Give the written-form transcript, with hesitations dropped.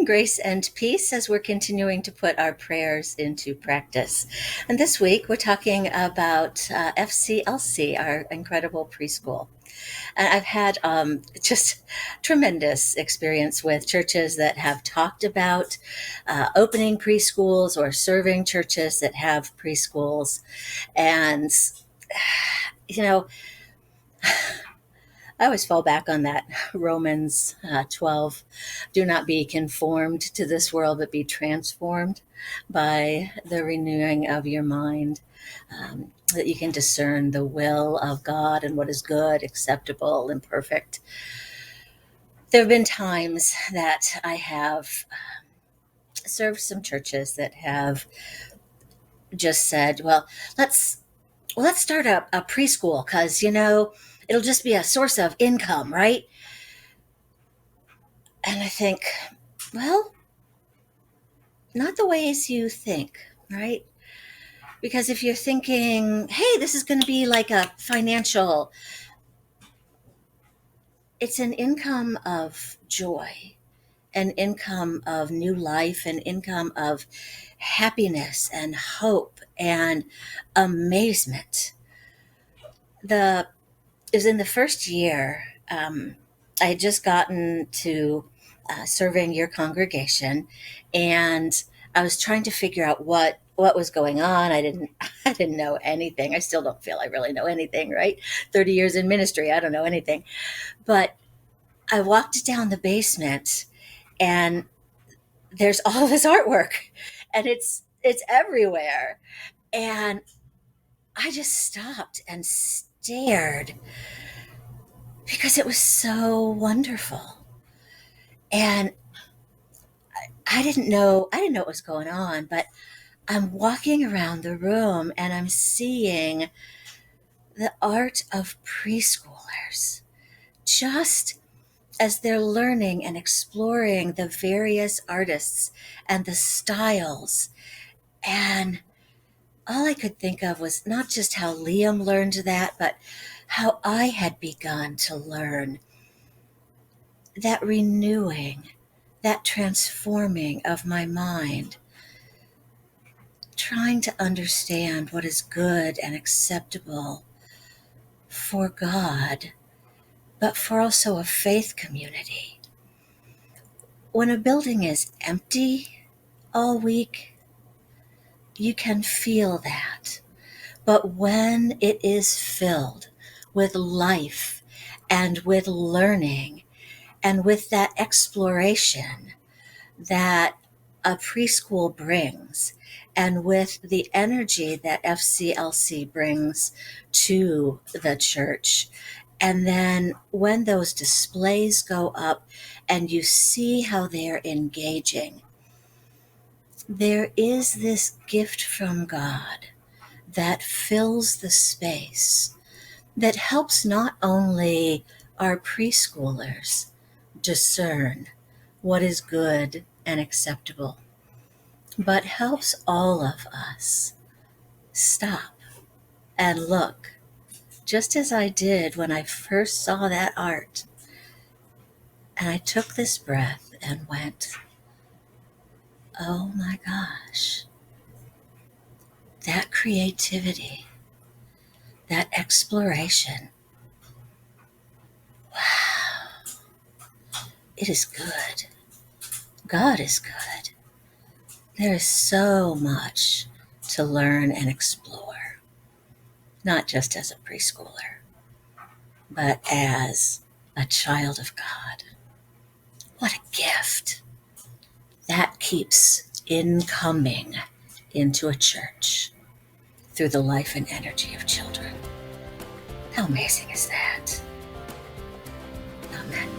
Grace and peace as we're continuing to put our prayers into practice. And this week we're talking about FCLC, our incredible preschool. And I've had just tremendous experience with churches that have talked about opening preschools or serving churches that have preschools. And, you know, I always fall back on that Romans 12. Do not be conformed to this world, but be transformed by the renewing of your mind, that you can discern the will of God and what is good, acceptable, and perfect. There have been times that I have served some churches that have just said, well, let's start a preschool because, it'll just be a source of income, right? And I think, well, not the ways you think, right? Because if you're thinking, hey, this is going to be like a financial, it's an income of joy, an income of new life, an income of happiness and hope and amazement. It was in the first year. I had just gotten to serving your congregation, and I was trying to figure out what was going on. I didn't know anything. I still don't feel I really know anything, right? 30 years in ministry, I don't know anything. But I walked down the basement, and there's all this artwork, and it's everywhere. And I just stopped and stared because it was so wonderful. And I didn't know what was going on, but I'm walking around the room and I'm seeing the art of preschoolers just as they're learning and exploring the various artists and the styles. And all I could think of was not just how Liam learned that, but how I had begun to learn that renewing, that transforming of my mind, trying to understand what is good and acceptable for God, but for also a faith community. When a building is empty all week, you can feel that. But when it is filled with life and with learning and with that exploration that a preschool brings, and with the energy that FCLC brings to the church. And then when those displays go up and you see how they're engaging, there is this gift from God that fills the space, that helps not only our preschoolers discern what is good and acceptable, but helps all of us stop and look, just as I did when I first saw that art. And I took this breath and went, oh my gosh, that creativity, that exploration, wow, it is good. God is good. There is so much to learn and explore, not just as a preschooler, but as a child of God. What a gift that keeps incoming into a church through the life and energy of children. How amazing is that? Amen.